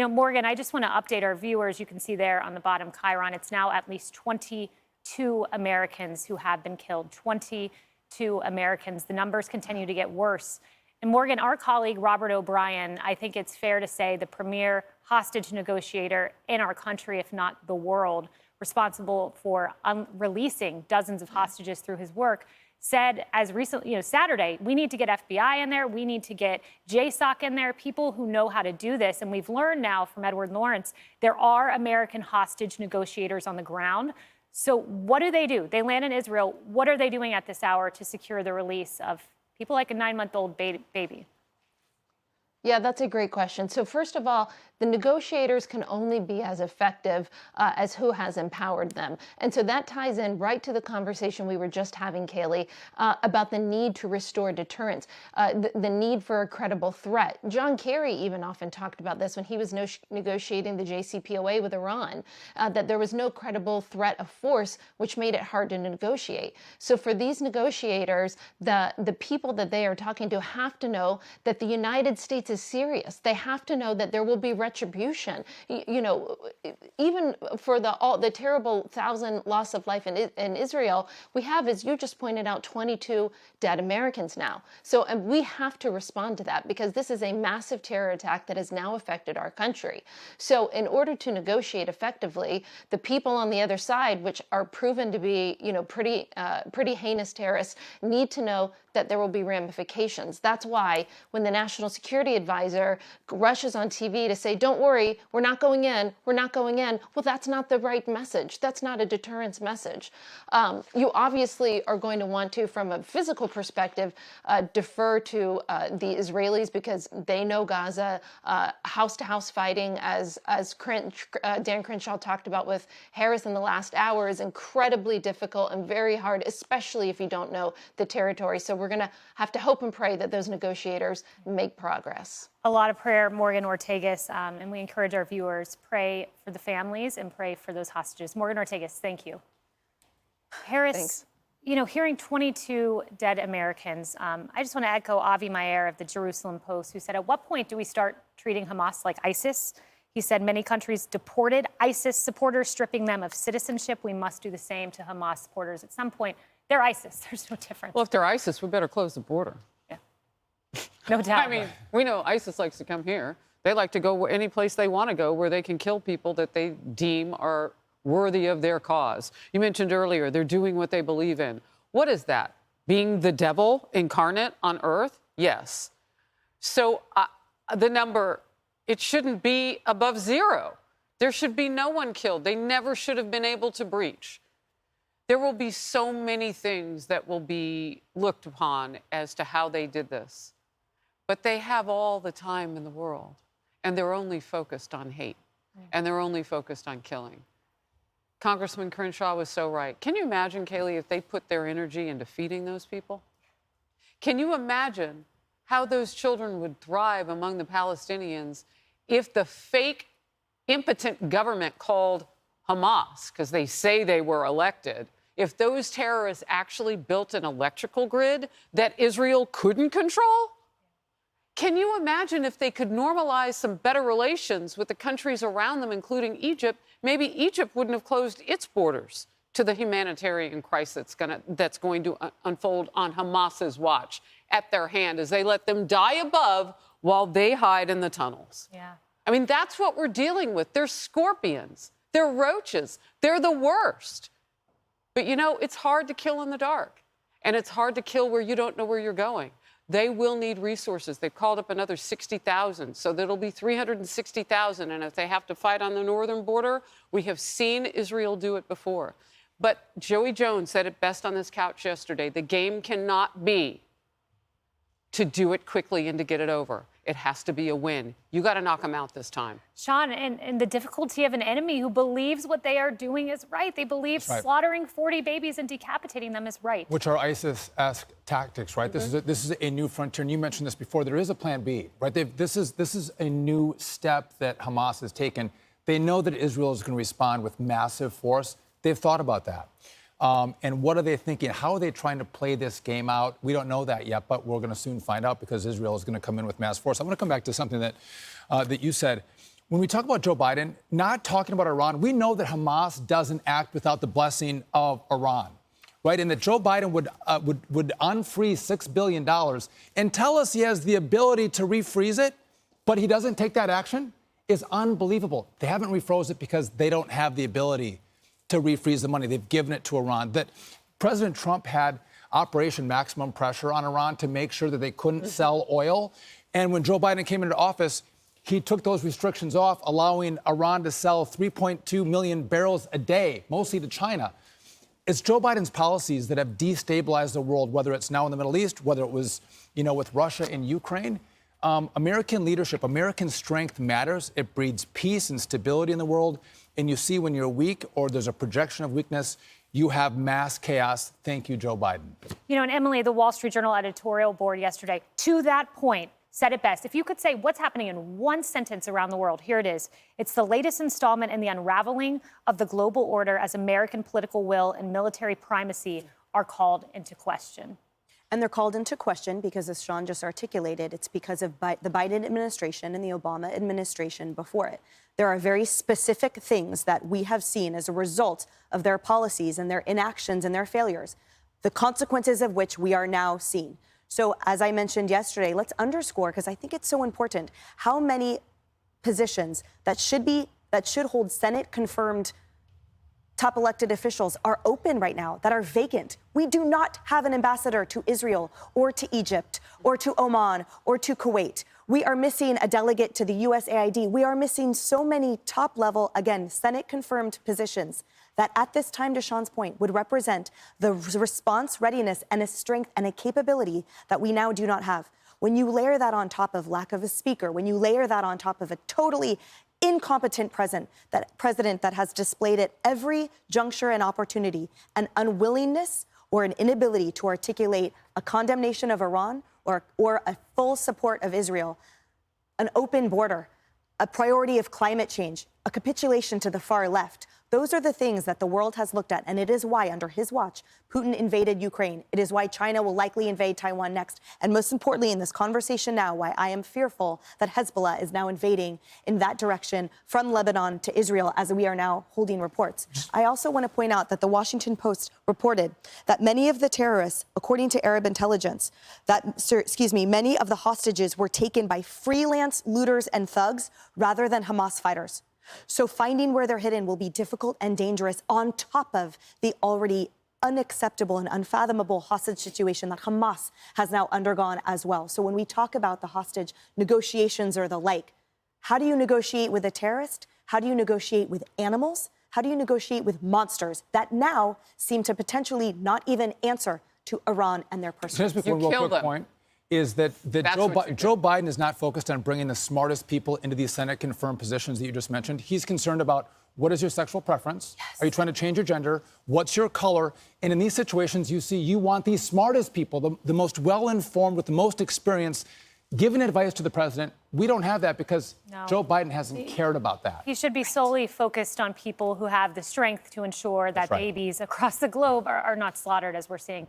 Morgan, I just want to update our viewers. You can see there on the bottom, Chiron, it's now at least 22 Americans who have been killed. 22 Americans. The numbers continue to get worse. And Morgan, our colleague Robert O'Brien, I think it's fair to say the premier hostage negotiator in our country, if not the world, responsible for releasing dozens of hostages through his work, said as recently, Saturday, we need to get FBI in there. We need to get JSOC in there, people who know how to do this. And we've learned now from Edward Lawrence, there are American hostage negotiators on the ground. So what do? They land in Israel. What are they doing at this hour to secure the release of people like a 9-month-old baby? Yeah, that's a great question. So first of all, the negotiators can only be as effective as who has empowered them. And so that ties in right to the conversation we were just having, Kayleigh, about the need to restore deterrence, the need for a credible threat. John Kerry even often talked about this when he was negotiating the JCPOA with Iran, that there was no credible threat of force, which made it hard to negotiate. So for these negotiators, the people that they are talking to have to know that the United States is serious. They have to know that there will be retribution. Even for the terrible 1,000 loss of life in Israel, we have, as you just pointed out, 22 dead Americans now. So and we have to respond to that because this is a massive terror attack that has now affected our country. So in order to negotiate effectively, the people on the other side, which are proven to be, pretty heinous terrorists, need to know that there will be ramifications. That's why when the National Security Advisor rushes on TV to say, don't worry, we're not going in, well, that's not the right message. That's not a deterrence message. You obviously are going to want to, from a physical perspective, defer to the Israelis because they know Gaza. House-to-house fighting, as Dan Crenshaw talked about with Harris in the last hour, is incredibly difficult and very hard, especially if you don't know the territory. So we're going to have to hope and pray that those negotiators make progress. A lot of prayer, Morgan Ortegas, and we encourage our viewers, pray for the families and pray for those hostages. Morgan Ortegas, thank you. Harris, Thanks. Hearing 22 dead Americans, I just want to echo Avi Meir of the Jerusalem Post, who said, at what point do we start treating Hamas like ISIS? He said many countries deported ISIS supporters, stripping them of citizenship. We must do the same to Hamas supporters. At some point, they're ISIS. There's no difference. Well, if they're ISIS, we better close the border. Yeah. No doubt. I mean, we know ISIS likes to come here. They like to go any place they want to go where they can kill people that they deem are worthy of their cause. You mentioned earlier, they're doing what they believe in. What is that? Being the devil incarnate on earth? Yes. So the number, it shouldn't be above 0. There should be no one killed. They never should have been able to breach. There will be so many things that will be looked upon as to how they did this. But they have all the time in the world, and they're only focused on hate, and they're only focused on killing. Congressman Crenshaw was so right. Can you imagine, Kayleigh, if they put their energy into feeding those people? Can you imagine how those children would thrive among the Palestinians if the fake, impotent government called Hamas, because they say they were elected, if those terrorists actually built an electrical grid that Israel couldn't control? Can you imagine if they could normalize some better relations with the countries around them, including Egypt? Maybe Egypt wouldn't have closed its borders to the humanitarian crisis that's going to unfold on Hamas's watch at their hand as they let them die above while they hide in the tunnels. Yeah. I mean, that's what we're dealing with. They're scorpions. They're roaches. They're the worst. But, it's hard to kill in the dark. And it's hard to kill where you don't know where you're going. They will need resources. They've called up another 60,000, so that'll be 360,000. And if they have to fight on the northern border, we have seen Israel do it before. But Joey Jones said it best on this couch yesterday. The game cannot be to do it quickly and to get it over. It has to be a win. You got to knock them out this time. Sean, and the difficulty of an enemy who believes what they are doing is right. They believe slaughtering 40 babies and decapitating them is right. Which are ISIS-esque tactics, right? Mm-hmm. This is a new frontier, and you mentioned this before. There is a plan B, right? This is a new step that Hamas has taken. They know that Israel is going to respond with massive force. They've thought about that. And what are they thinking? How are they trying to play this game out? We don't know that yet, but we're going to soon find out because Israel is going to come in with mass force. I want to come back to something that you said. when we talk about Joe Biden, not talking about Iran, we know that Hamas doesn't act without the blessing of Iran, right? And that Joe Biden would unfreeze $6 billion and tell us he has the ability to refreeze it, but he doesn't take that action is unbelievable. They haven't refroze it because they don't have the ability to refreeze the money. They've given it to Iran. That President Trump had Operation Maximum Pressure on Iran to make sure that they couldn't sell oil. And when Joe Biden came into office, he took those restrictions off, allowing Iran to sell 3.2 million barrels a day, mostly to China. It's Joe Biden's policies that have destabilized the world, whether it's now in the Middle East, whether it was, with Russia and Ukraine. American leadership, American strength matters. It breeds peace and stability in the world. And you see when you're weak or there's a projection of weakness, you have mass chaos. Thank you, Joe Biden. And Emily, the Wall Street Journal editorial board yesterday, to that point, said it best. If you could say what's happening in one sentence around the world, here it is. It's the latest installment in the unraveling of the global order as American political will and military primacy are called into question. And they're called into question because, as Sean just articulated, it's because of the Biden administration and the Obama administration before it. There are very specific things that we have seen as a result of their policies and their inactions and their failures, the consequences of which we are now seeing. So, as I mentioned yesterday, let's underscore, because I think it's so important, how many positions that should hold Senate-confirmed top elected officials are open right now, that are vacant. We do not have an ambassador to Israel or to Egypt or to Oman or to Kuwait. We are missing a delegate to the USAID. We are missing so many top-level, again, Senate-confirmed positions that at this time, to Sean's point, would represent the response readiness and a strength and a capability that we now do not have. When you layer that on top of lack of a speaker, when you layer that on top of a totally incompetent president that has displayed at every juncture and opportunity an unwillingness or an inability to articulate a condemnation of Iran or a full support of Israel, an open border, a priority of climate change, a capitulation to the far left. Those are the things that the world has looked at, and it is why, under his watch, Putin invaded Ukraine. It is why China will likely invade Taiwan next. And most importantly, in this conversation now, why I am fearful that Hezbollah is now invading in that direction from Lebanon to Israel, as we are now holding reports. I also want to point out that the Washington Post reported that many of the terrorists, according to Arab intelligence, many of the hostages were taken by freelance looters and thugs rather than Hamas fighters. So finding where they're hidden will be difficult and dangerous on top of the already unacceptable and unfathomable hostage situation that Hamas has now undergone as well. So when we talk about the hostage negotiations or the like, how do you negotiate with a terrorist? How do you negotiate with animals? How do you negotiate with monsters that now seem to potentially not even answer to Iran and their pursuits? Just one real quick point is that Joe Biden is not focused on bringing the smartest people into these Senate-confirmed positions that you just mentioned. He's concerned about what is your sexual preference? Yes. Are you trying to change your gender? What's your color? And in these situations, you want the smartest people, the most well-informed with the most experience, giving advice to the president. We don't have that because Joe Biden hasn't cared about that. He should be solely focused on people who have the strength to ensure that babies across the globe are not slaughtered, as we're seeing.